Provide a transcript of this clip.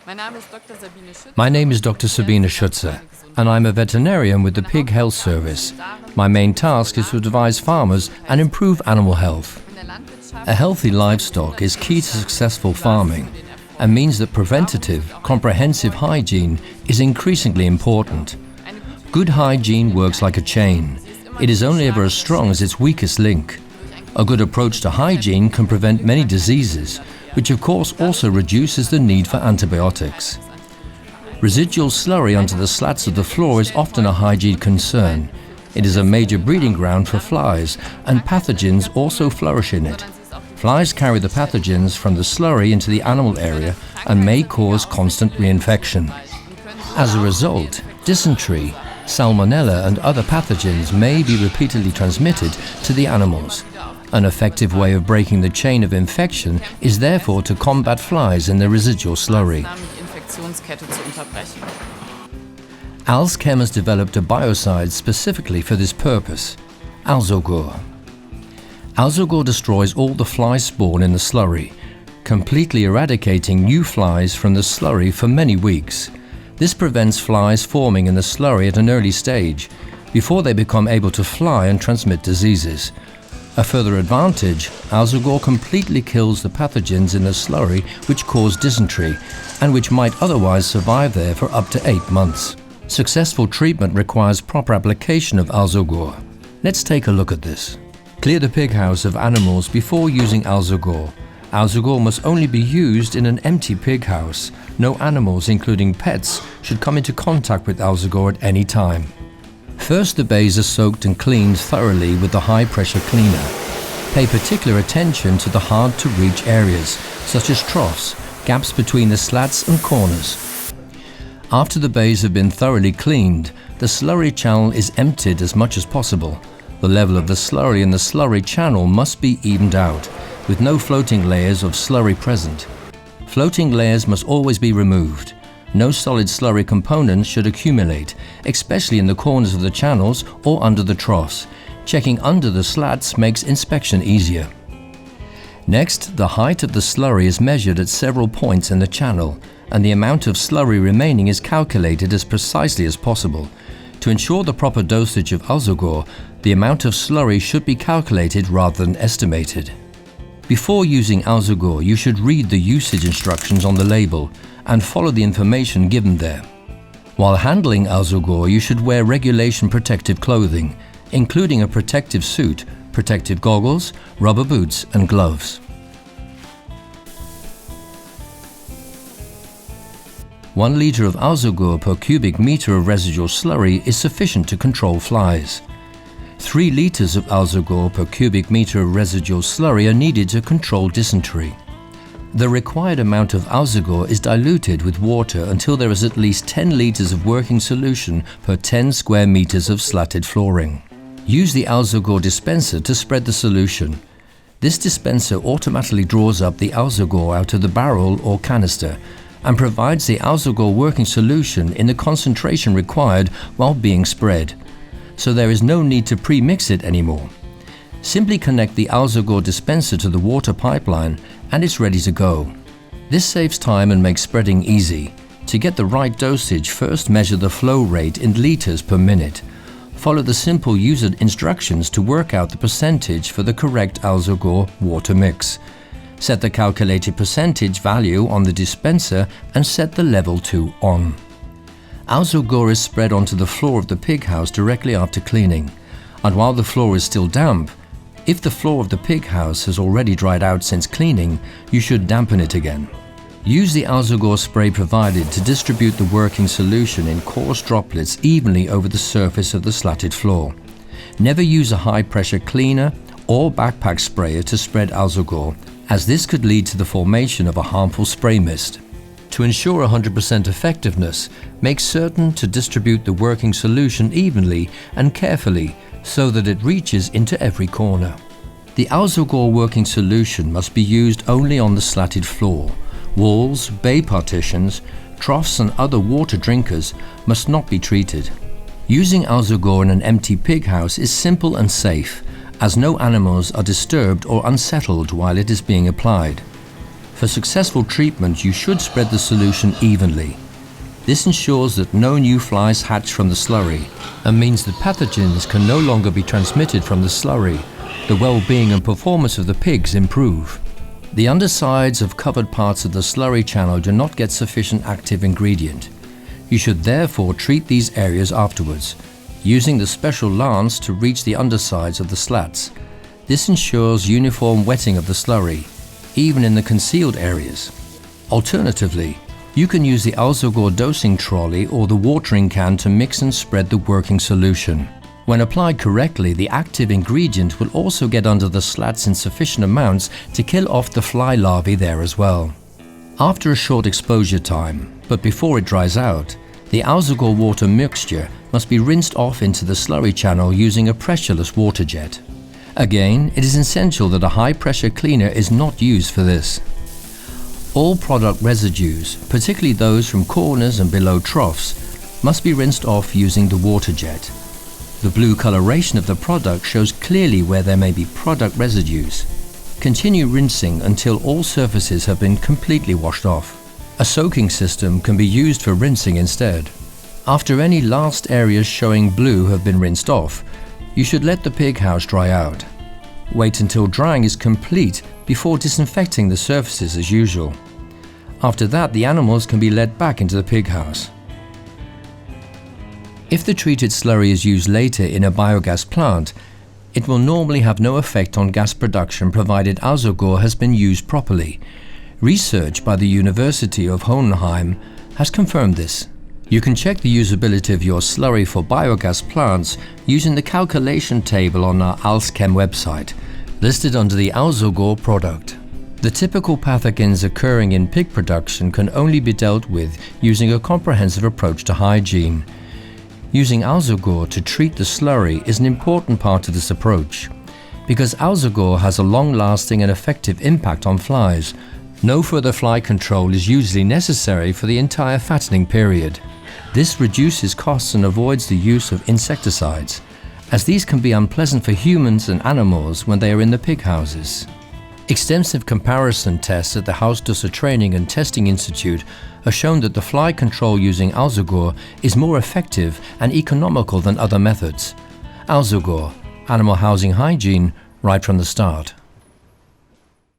My name is Dr. Sabine Schütze, and I'm a veterinarian with the Pig Health Service. My main task is to advise farmers and improve animal health. A healthy livestock is key to successful farming and means that preventative, comprehensive hygiene is increasingly important. Good hygiene works like a chain. It is only ever as strong as its weakest link. A good approach to hygiene can prevent many diseases, which of course also reduces the need for antibiotics. Residual slurry onto the slats of the floor is often a hygiene concern. It is a major breeding ground for flies, and pathogens also flourish in it. Flies carry the pathogens from the slurry into the animal area and may cause constant reinfection. As a result, dysentery, salmonella and other pathogens may be repeatedly transmitted to the animals. An effective way of breaking the chain of infection is therefore to combat flies in the residual slurry. Alzchem has developed a biocide specifically for this purpose, Alzogur. Alzogur destroys all the fly spawn in the slurry, completely eradicating new flies from the slurry for many weeks. This prevents flies forming in the slurry at an early stage, before they become able to fly and transmit diseases. A further advantage, Alzogur completely kills the pathogens in the slurry which cause dysentery and which might otherwise survive there for up to 8 months. Successful treatment requires proper application of Alzogur. Let's take a look at this. Clear the pig house of animals before using Alzogur. Alzogur must only be used in an empty pig house. No animals, including pets, should come into contact with Alzogur at any time. First, the bays are soaked and cleaned thoroughly with the high-pressure cleaner. Pay particular attention to the hard-to-reach areas, such as troughs, gaps between the slats and corners. After the bays have been thoroughly cleaned, the slurry channel is emptied as much as possible. The level of the slurry in the slurry channel must be evened out, with no floating layers of slurry present. Floating layers must always be removed. No solid slurry components should accumulate, especially in the corners of the channels or under the troughs. Checking under the slats makes inspection easier. Next, the height of the slurry is measured at several points in the channel, and the amount of slurry remaining is calculated as precisely as possible. To ensure the proper dosage of Alzogur, the amount of slurry should be calculated rather than estimated. Before using Alzogur, you should read the usage instructions on the label and follow the information given there. While handling Alzogur, you should wear regulation protective clothing, including a protective suit, protective goggles, rubber boots and gloves. One liter of Alzogur per cubic meter of residual slurry is sufficient to control flies. 3 liters of Alzogur per cubic meter of residual slurry are needed to control dysentery. The required amount of Alzogur is diluted with water until there is at least 10 liters of working solution per 10 square meters of slatted flooring. Use the Alzogur dispenser to spread the solution. This dispenser automatically draws up the Alzogur out of the barrel or canister and provides the Alzogur working solution in the concentration required while being spread, so there is no need to pre-mix it anymore. Simply connect the Alzogur dispenser to the water pipeline and it's ready to go. This saves time and makes spreading easy. To get the right dosage, first measure the flow rate in liters per minute. Follow the simple user instructions to work out the percentage for the correct Alzogur water mix. Set the calculated percentage value on the dispenser and set the level to on. Alzogur is spread onto the floor of the pig house directly after cleaning, and while the floor is still damp, if the floor of the pig house has already dried out since cleaning, you should dampen it again. Use the Alzogur spray provided to distribute the working solution in coarse droplets evenly over the surface of the slatted floor. Never use a high-pressure cleaner or backpack sprayer to spread Alzogur, as this could lead to the formation of a harmful spray mist. To ensure 100% effectiveness, make certain to distribute the working solution evenly and carefully so that it reaches into every corner. The Alzogur working solution must be used only on the slatted floor. Walls, bay partitions, troughs and other water drinkers must not be treated. Using Alzogur in an empty pig house is simple and safe, as no animals are disturbed or unsettled while it is being applied. For successful treatment, you should spread the solution evenly. This ensures that no new flies hatch from the slurry and means that pathogens can no longer be transmitted from the slurry. The well-being and performance of the pigs improve. The undersides of covered parts of the slurry channel do not get sufficient active ingredient. You should therefore treat these areas afterwards, using the special lance to reach the undersides of the slats. This ensures uniform wetting of the slurry, even in the concealed areas. Alternatively, you can use the Alzogur dosing trolley or the watering can to mix and spread the working solution. When applied correctly, the active ingredient will also get under the slats in sufficient amounts to kill off the fly larvae there as well. After a short exposure time, but before it dries out, the Alzogur water mixture must be rinsed off into the slurry channel using a pressureless water jet. Again, it is essential that a high-pressure cleaner is not used for this. All product residues, particularly those from corners and below troughs, must be rinsed off using the water jet. The blue coloration of the product shows clearly where there may be product residues. Continue rinsing until all surfaces have been completely washed off. A soaking system can be used for rinsing instead. After any last areas showing blue have been rinsed off, you should let the pig house dry out. Wait until drying is complete before disinfecting the surfaces as usual. After that, the animals can be let back into the pig house. If the treated slurry is used later in a biogas plant, it will normally have no effect on gas production provided Alzogur has been used properly. Research by the University of Hohenheim has confirmed this. You can check the usability of your slurry for biogas plants using the calculation table on our Alzchem website, listed under the Alzogur product. The typical pathogens occurring in pig production can only be dealt with using a comprehensive approach to hygiene. Using Alzogur to treat the slurry is an important part of this approach. Because Alzogur has a long-lasting and effective impact on flies, no further fly control is usually necessary for the entire fattening period. This reduces costs and avoids the use of insecticides, as these can be unpleasant for humans and animals when they are in the pig houses. Extensive comparison tests at the Hausdusser Training and Testing Institute have shown that the fly control using Alzogur is more effective and economical than other methods. Alzogur, animal housing hygiene, right from the start.